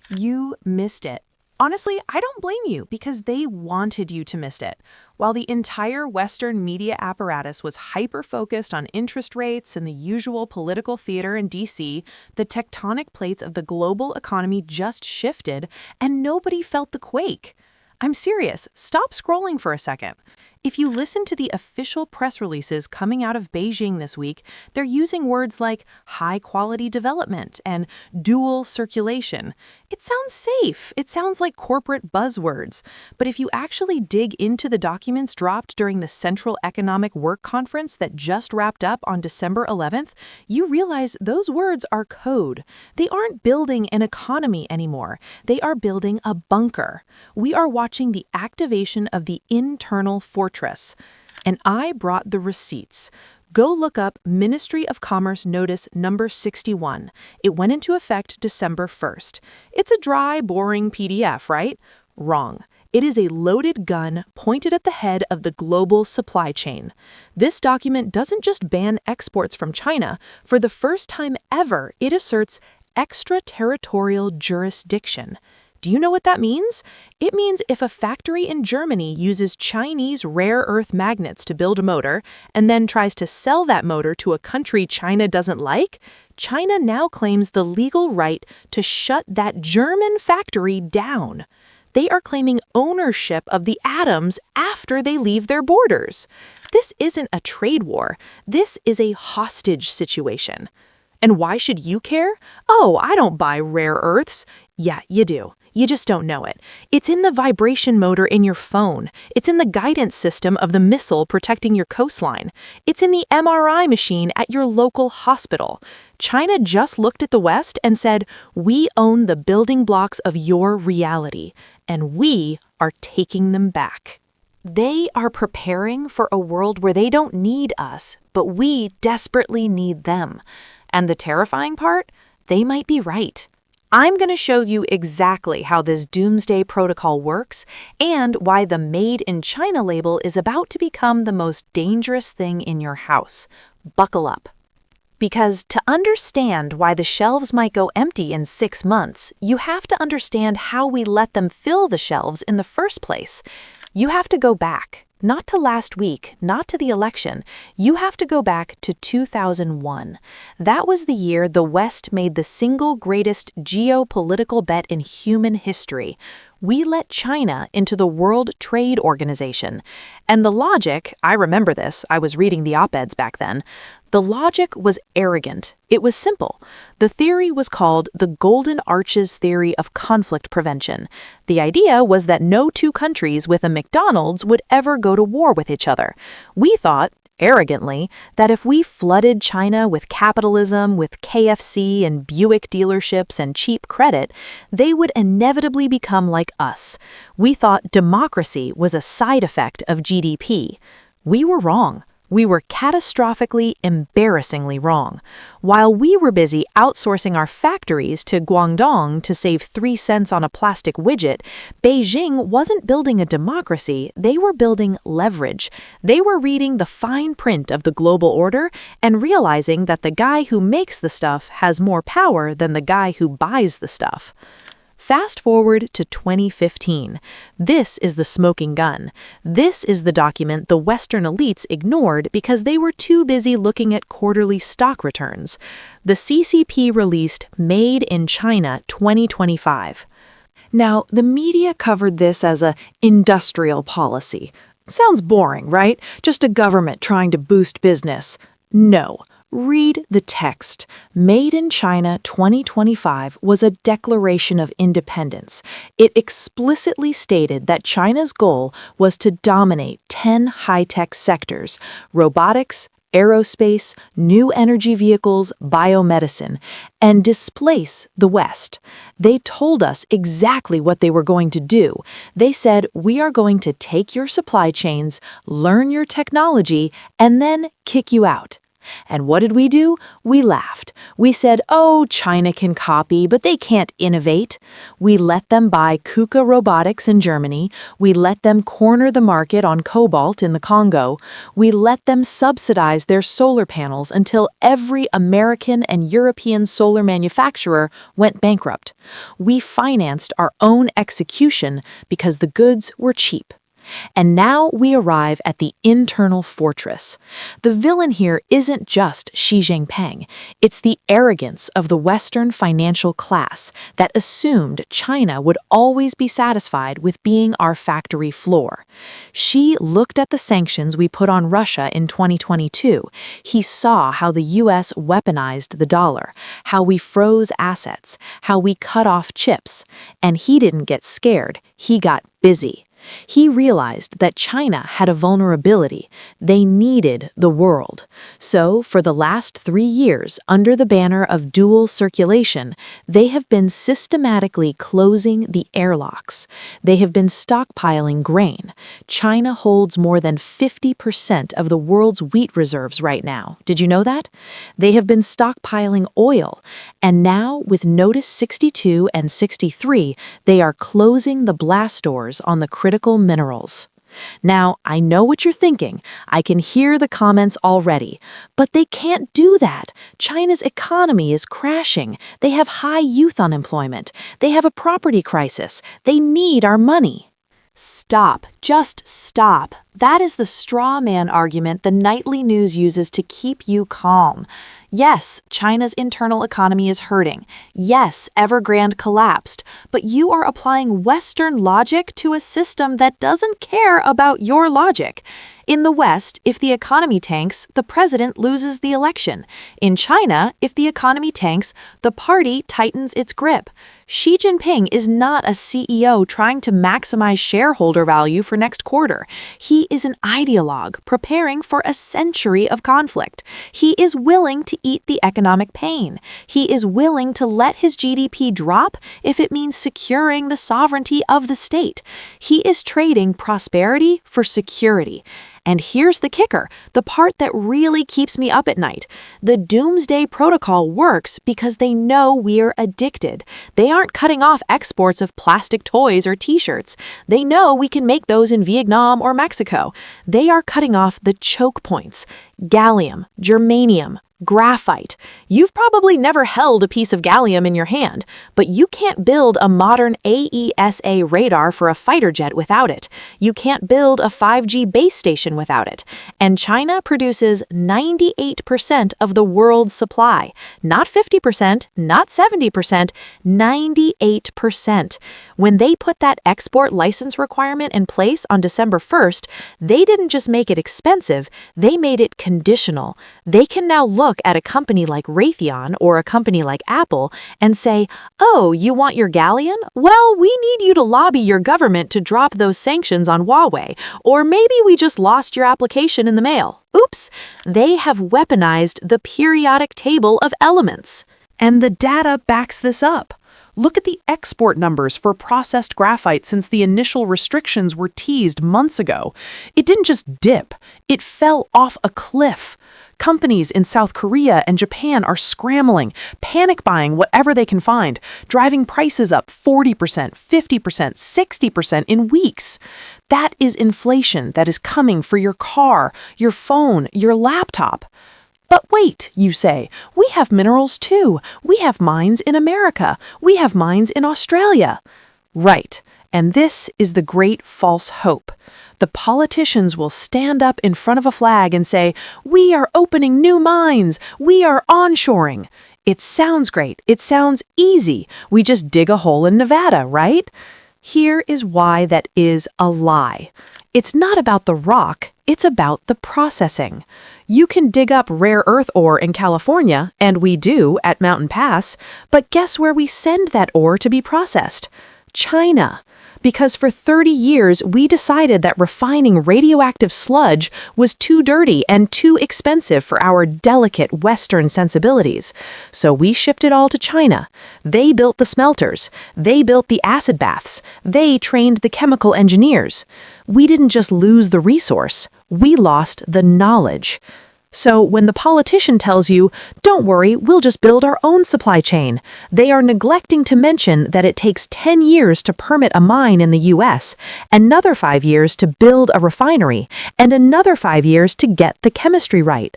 You missed it. Honestly, I don't blame you because they wanted you to miss it. While the entire Western media apparatus was hyper-focused on interest rates and the usual political theater in DC, the tectonic plates of the global economy just shifted and nobody felt the quake. I'm serious, stop scrolling for a second. If you listen to the official press releases coming out of Beijing this week, they're using words like high-quality development and dual circulation. It sounds safe. It sounds like corporate buzzwords. But if you actually dig into the documents dropped during the Central Economic Work Conference that just wrapped up on December 11th, you realize those words are code. They aren't building an economy anymore. They are building a bunker. We are watching the activation of the internal fortress. And I brought the receipts. Go look up Ministry of Commerce Notice number 61. It went into effect December 1st. It's a dry, boring PDF, right? Wrong. It is a loaded gun pointed at the head of the global supply chain. This document doesn't just ban exports from China. For the first time ever, it asserts extraterritorial jurisdiction. Do you know what that means? It means if a factory in Germany uses Chinese rare earth magnets to build a motor and then tries to sell that motor to a country China doesn't like, China now claims the legal right to shut that German factory down. They are claiming ownership of the atoms after they leave their borders. This isn't a trade war. This is a hostage situation. And why should you care? Oh, I don't buy rare earths. Yeah, you do. You just don't know it. It's in the vibration motor in your phone. It's in the guidance system of the missile protecting your coastline. It's in the MRI machine at your local hospital. China just looked at the West and said, "We own the building blocks of your reality, and we are taking them back." They are preparing for a world where they don't need us, but we desperately need them. And the terrifying part? They might be right. I'm going to show you exactly how this Doomsday Protocol works and why the Made in China label is about to become the most dangerous thing in your house. Buckle up. Because to understand why the shelves might go empty in 6 months, you have to understand how we let them fill the shelves in the first place. You have to go back. Not to last week, not to the election. You have to go back to 2001. That was the year the West made the single greatest geopolitical bet in human history. We let China into the World Trade Organization. And the logic, I remember this, I was reading the op-eds back then, the logic was arrogant. It was simple. The theory was called the Golden Arches Theory of Conflict Prevention. The idea was that no two countries with a McDonald's would ever go to war with each other. We thought, arrogantly, that if we flooded China with capitalism, with KFC and Buick dealerships and cheap credit, they would inevitably become like us. We thought democracy was a side effect of GDP. We were wrong. We were catastrophically, embarrassingly wrong. While we were busy outsourcing our factories to Guangdong to save 3 cents on a plastic widget, Beijing wasn't building a democracy, they were building leverage. They were reading the fine print of the global order and realizing that the guy who makes the stuff has more power than the guy who buys the stuff. Fast forward to 2015. This is the smoking gun. This is the document the Western elites ignored because they were too busy looking at quarterly stock returns. The CCP released Made in China 2025. Now, the media covered this as a industrial policy. Sounds boring, right? Just a government trying to boost business. No. Read the text. Made in China 2025 was a declaration of independence. It explicitly stated that China's goal was to dominate 10 high-tech sectors: robotics, aerospace, new energy vehicles, biomedicine, and displace the West. They told us exactly what they were going to do. They said, "We are going to take your supply chains, learn your technology, and then kick you out." And what did we do? We laughed. We said, oh, China can copy, but they can't innovate. We let them buy KUKA robotics in Germany. We let them corner the market on cobalt in the Congo. We let them subsidize their solar panels until every American and European solar manufacturer went bankrupt. We financed our own execution because the goods were cheap. And now we arrive at the internal fortress. The villain here isn't just Xi Jinping. It's the arrogance of the Western financial class that assumed China would always be satisfied with being our factory floor. Xi looked at the sanctions we put on Russia in 2022. He saw how the U.S. weaponized the dollar, how we froze assets, how we cut off chips. And he didn't get scared. He got busy. He realized that China had a vulnerability. They needed the world. So, for the last 3 years, under the banner of dual circulation, they have been systematically closing the airlocks. They have been stockpiling grain. China holds more than 50% of the world's wheat reserves right now. Did you know that? They have been stockpiling oil. And now, with Notice 62 and 63, they are closing the blast doors on the critical minerals. Now, I know what you're thinking. I can hear the comments already. But they can't do that. China's economy is crashing. They have high youth unemployment. They have a property crisis. They need our money. Stop. Just stop. That is the straw man argument the nightly news uses to keep you calm. Yes, China's internal economy is hurting. Yes, Evergrande collapsed. But you are applying Western logic to a system that doesn't care about your logic. In the West, if the economy tanks, the president loses the election. In China, if the economy tanks, the party tightens its grip. Xi Jinping is not a CEO trying to maximize shareholder value for next quarter. He is an ideologue preparing for a century of conflict. He is willing to eat the economic pain. He is willing to let his GDP drop if it means securing the sovereignty of the state. He is trading prosperity for security. And here's the kicker, the part that really keeps me up at night. The Doomsday Protocol works because they know we're addicted. They aren't cutting off exports of plastic toys or t-shirts. They know we can make those in Vietnam or Mexico. They are cutting off the choke points. Gallium, germanium, graphite. You've probably never held a piece of gallium in your hand, but you can't build a modern AESA radar for a fighter jet without it. You can't build a 5G base station without it. And China produces 98% of the world's supply. Not 50%, not 70%, 98%. When they put that export license requirement in place on December 1st, they didn't just make it expensive, they made it conditional. They can now look at a company like Raytheon or a company like Apple and say, oh, you want your galleon? Well, we need you to lobby your government to drop those sanctions on Huawei, or maybe we just lost your application in the mail. Oops, they have weaponized the periodic table of elements. And the data backs this up. Look at the export numbers for processed graphite since the initial restrictions were teased months ago. It didn't just dip, it fell off a cliff. Companies in South Korea and Japan are scrambling, panic buying whatever they can find, driving prices up 40%, 50%, 60% in weeks. That is inflation that is coming for your car, your phone, your laptop. But wait, you say, we have minerals too. We have mines in America. We have mines in Australia. Right, and this is the great false hope. The politicians will stand up in front of a flag and say, we are opening new mines. We are onshoring. It sounds great. It sounds easy. We just dig a hole in Nevada, right? Here is why that is a lie. It's not about the rock. It's about the processing. You can dig up rare earth ore in California, and we do at Mountain Pass, but guess where we send that ore to be processed? China. Because for 30 years, we decided that refining radioactive sludge was too dirty and too expensive for our delicate Western sensibilities. So we shifted all to China. They built the smelters. They built the acid baths. They trained the chemical engineers. We didn't just lose the resource. We lost the knowledge. So when the politician tells you, "Don't worry, we'll just build our own supply chain," they are neglecting to mention that it takes 10 years to permit a mine in the US, another 5 years to build a refinery, and another 5 years to get the chemistry right.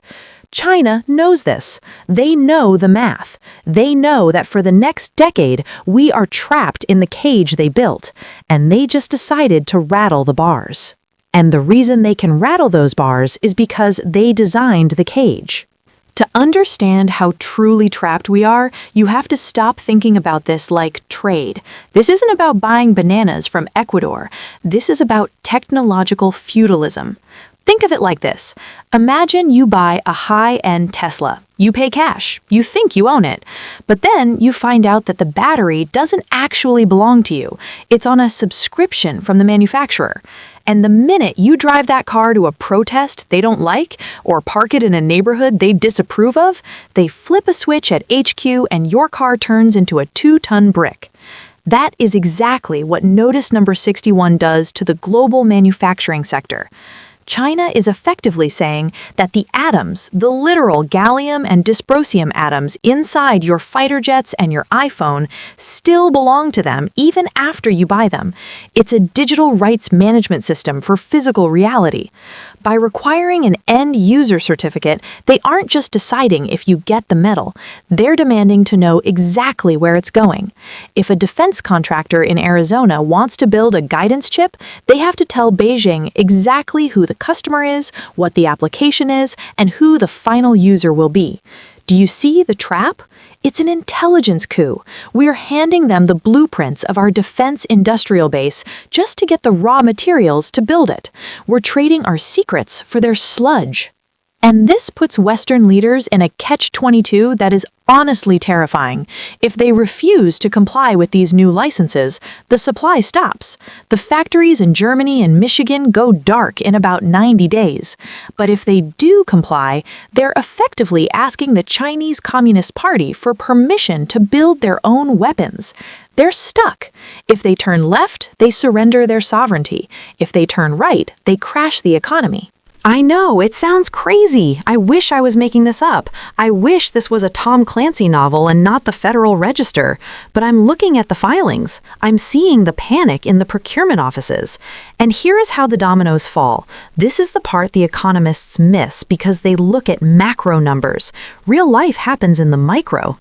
China knows this. They know the math. They know that for the next decade, we are trapped in the cage they built, and they just decided to rattle the bars. And the reason they can rattle those bars is because they designed the cage. To understand how truly trapped we are, you have to stop thinking about this like trade. This isn't about buying bananas from Ecuador. This is about technological feudalism. Think of it like this. Imagine you buy a high-end Tesla. You pay cash. You think you own it. But then you find out that the battery doesn't actually belong to you. It's on a subscription from the manufacturer. And the minute you drive that car to a protest they don't like, or park it in a neighborhood they disapprove of, they flip a switch at HQ and your car turns into a 2-ton brick. That is exactly what Notice Number 61 does to the global manufacturing sector. China is effectively saying that the atoms, the literal gallium and dysprosium atoms inside your fighter jets and your iPhone, still belong to them even after you buy them. It's a digital rights management system for physical reality. By requiring an end-user certificate, they aren't just deciding if you get the metal, they're demanding to know exactly where it's going. If a defense contractor in Arizona wants to build a guidance chip, they have to tell Beijing exactly who the customer is, what the application is, and who the final user will be. Do you see the trap? It's an intelligence coup. We're handing them the blueprints of our defense industrial base just to get the raw materials to build it. We're trading our secrets for their sludge. And this puts Western leaders in a catch-22 that is honestly terrifying. If they refuse to comply with these new licenses, the supply stops. The factories in Germany and Michigan go dark in about 90 days. But if they do comply, they're effectively asking the Chinese Communist Party for permission to build their own weapons. They're stuck. If they turn left, they surrender their sovereignty. If they turn right, they crash the economy. I know, it sounds crazy. I wish I was making this up. I wish this was a Tom Clancy novel and not the Federal Register. But I'm looking at the filings. I'm seeing the panic in the procurement offices. And here is how the dominoes fall. This is the part the economists miss because they look at macro numbers. Real life happens in the micro.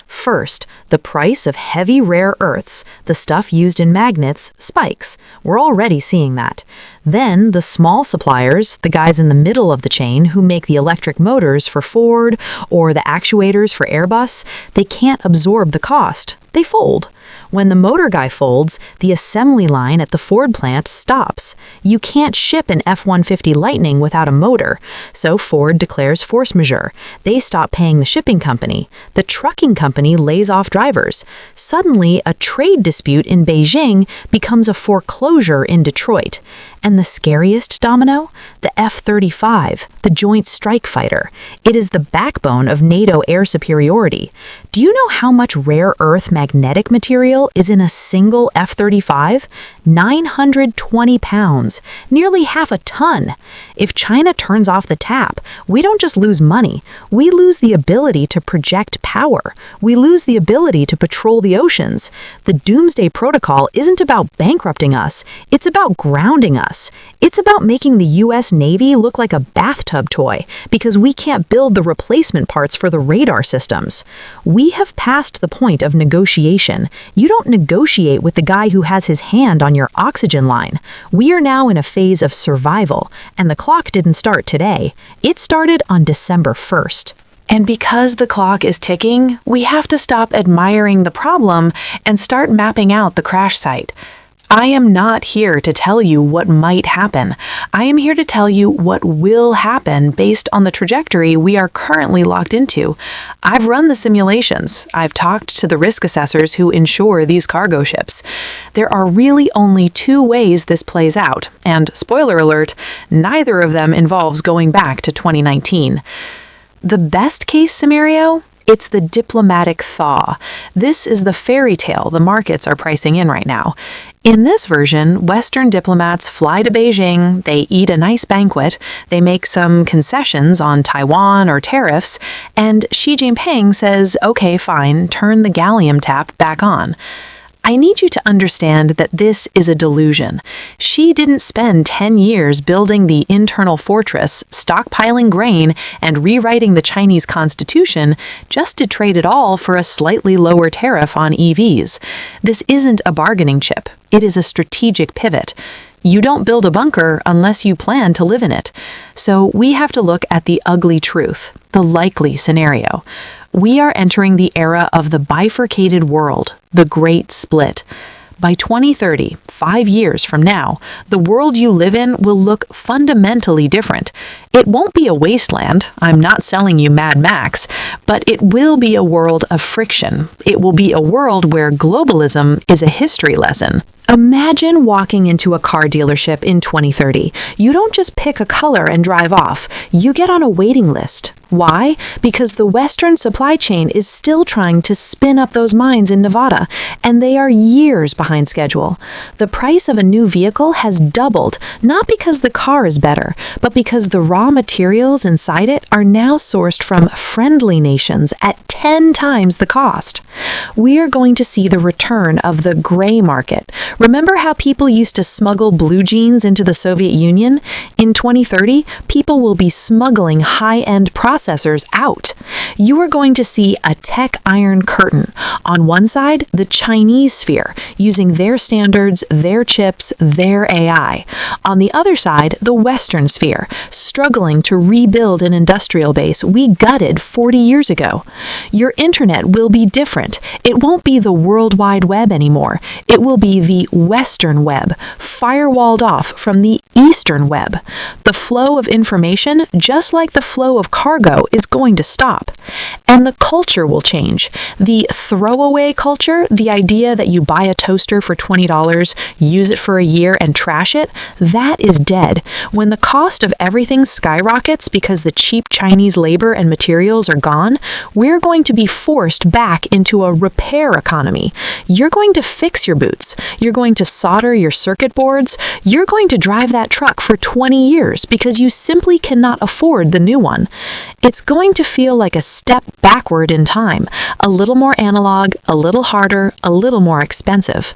First, the price of heavy rare earths, the stuff used in magnets, spikes. We're already seeing that. Then, the small suppliers, the guys in the middle of the chain who make the electric motors for Ford or the actuators for Airbus, they can't absorb the cost. They fold. When the motor guy folds, the assembly line at the Ford plant stops. You can't ship an F-150 Lightning without a motor, so Ford declares force majeure. They stop paying the shipping company. The trucking company lays off drivers. Suddenly, a trade dispute in Beijing becomes a foreclosure in Detroit. And the scariest domino? The F-35, the Joint Strike Fighter. It is the backbone of NATO air superiority. Do you know how much rare earth magnetic material is in a single F-35? 920 pounds, nearly half a ton. If China turns off the tap, we don't just lose money, we lose the ability to project power. We lose the ability to patrol the oceans. The Doomsday Protocol isn't about bankrupting us, it's about grounding us. It's about making the US Navy look like a bathtub toy because we can't build the replacement parts for the radar systems. We have passed the point of negotiation. You don't negotiate with the guy who has his hand on your oxygen line. We are now in a phase of survival, and the clock didn't start today. It started on December 1st. And because the clock is ticking, we have to stop admiring the problem and start mapping out the crash site. I am not here to tell you what might happen. I am here to tell you what will happen based on the trajectory we are currently locked into. I've run the simulations. I've talked to the risk assessors who insure these cargo ships. There are really only two ways this plays out, and spoiler alert, neither of them involves going back to 2019. The best case scenario It's the diplomatic thaw. This is the fairy tale the markets are pricing in right now. In this version, Western diplomats fly to Beijing, they eat a nice banquet, they make some concessions on Taiwan or tariffs, and Xi Jinping says, okay, fine, turn the gallium tap back on. I need you to understand that this is a delusion. Xi didn't spend 10 years building the internal fortress, stockpiling grain, and rewriting the Chinese constitution just to trade it all for a slightly lower tariff on EVs. This isn't a bargaining chip. It is a strategic pivot. You don't build a bunker unless you plan to live in it. So we have to look at the ugly truth, the likely scenario. We are entering the era of the bifurcated world, the Great Split. By 2030, 5 years from now, the world you live in will look fundamentally different. It won't be a wasteland, I'm not selling you Mad Max, but it will be a world of friction. It will be a world where globalism is a history lesson. Imagine walking into a car dealership in 2030. You don't just pick a color and drive off. You get on a waiting list. Why? Because the Western supply chain is still trying to spin up those mines in Nevada, and they are years behind schedule. The price of a new vehicle has doubled, not because the car is better, but because the raw materials inside it are now sourced from friendly nations at 10 times the cost. We are going to see the return of the gray market. Remember how people used to smuggle blue jeans into the Soviet Union? In 2030, people will be smuggling high-end processors out. You are going to see a tech iron curtain. On one side, the Chinese sphere, using their standards, their chips, their AI. On the other side, the Western sphere, struggling to rebuild an industrial base we gutted 40 years ago. Your internet will be different. It won't be the World Wide Web anymore. It will be the Western Web, firewalled off from the Eastern Web. The flow of information, just like the flow of cargo, is going to stop. And the culture will change. The throwaway culture, the idea that you buy a toaster for $20, use it for a year, and trash it, that is dead. When the cost of everything skyrockets because the cheap Chinese labor and materials are gone, we're going to be forced back into a repair economy. You're going to fix your boots. You're going to solder your circuit boards. You're going to drive that truck for 20 years because you simply cannot afford the new one. It's going to feel like a step backward in time, a little more analog, a little harder, a little more expensive.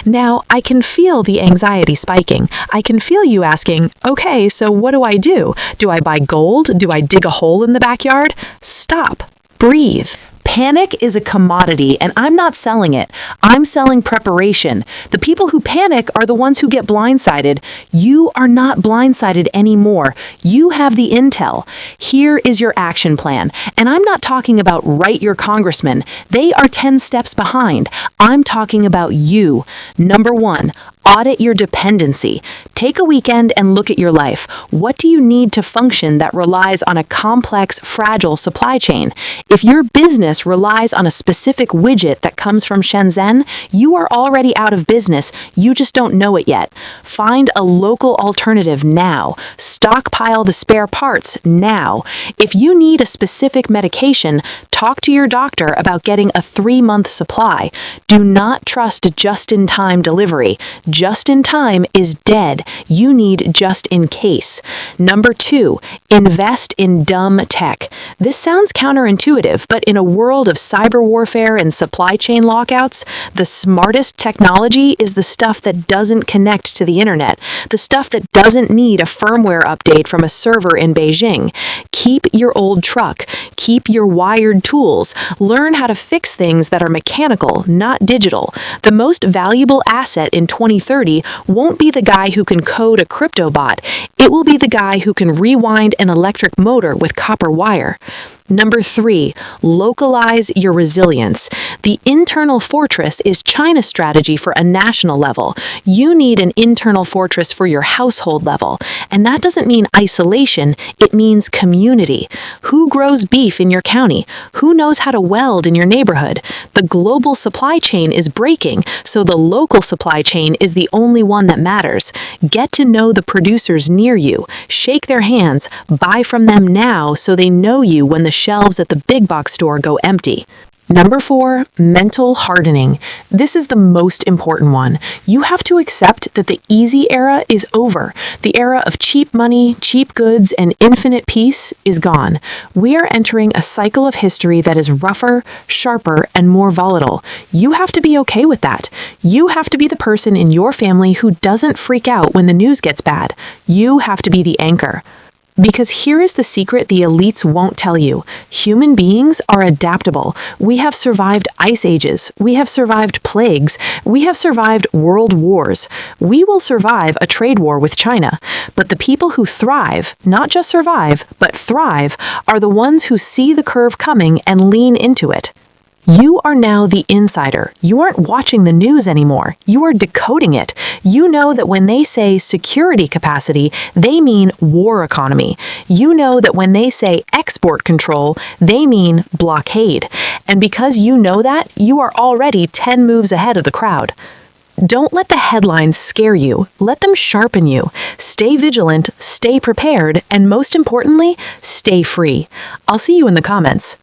Now, I can feel the anxiety spiking. I can feel you asking, okay, so what do I do? Do I buy gold? Do I dig a hole in the backyard? Stop. Breathe. Panic is a commodity, and I'm not selling it. I'm selling preparation. The people who panic are the ones who get blindsided. You are not blindsided anymore. You have the intel. Here is your action plan. And I'm not talking about write your congressman. They are 10 steps behind. I'm talking about you. Number 1, audit your dependency. Take a weekend and look at your life. What do you need to function that relies on a complex, fragile supply chain? If your business relies on a specific widget that comes from Shenzhen, you are already out of business. You just don't know it yet. Find a local alternative now. Stockpile the spare parts now. If you need a specific medication, talk to your doctor about getting a 3-month supply. Do not trust just-in-time delivery. Just in time is dead. You need just in case. Number 2, invest in dumb tech. This sounds counterintuitive, but in a world of cyber warfare and supply chain lockouts, the smartest technology is the stuff that doesn't connect to the internet, the stuff that doesn't need a firmware update from a server in Beijing. Keep your old truck. Keep your wired tools. Learn how to fix things that are mechanical, not digital. The most valuable asset in 2030 won't be the guy who can code a crypto bot. It will be the guy who can rewind an electric motor with copper wire. Number 3, localize your resilience. The internal fortress is China's strategy for a national level. You need an internal fortress for your household level. And that doesn't mean isolation, it means community. Who grows beef in your county? Who knows how to weld in your neighborhood? The global supply chain is breaking, so the local supply chain is the only one that matters. Get to know the producers near you. Shake their hands. Buy from them now so they know you when the shelves at the big box store go empty. Number 4, mental hardening. This is the most important one. You have to accept that the easy era is over. The era of cheap money, cheap goods, and infinite peace is gone. We are entering a cycle of history that is rougher, sharper, and more volatile. You have to be okay with that. You have to be the person in your family who doesn't freak out when the news gets bad. You have to be the anchor. Because here is the secret the elites won't tell you. Human beings are adaptable. We have survived ice ages. We have survived plagues. We have survived world wars. We will survive a trade war with China. But the people who thrive, not just survive, but thrive, are the ones who see the curve coming and lean into it. You are now the insider. You aren't watching the news anymore. You are decoding it. You know that when they say security capacity, they mean war economy. You know that when they say export control, they mean blockade. And because you know that, you are already 10 moves ahead of the crowd. Don't let the headlines scare you. Let them sharpen you. Stay vigilant, stay prepared, and most importantly, stay free. I'll see you in the comments.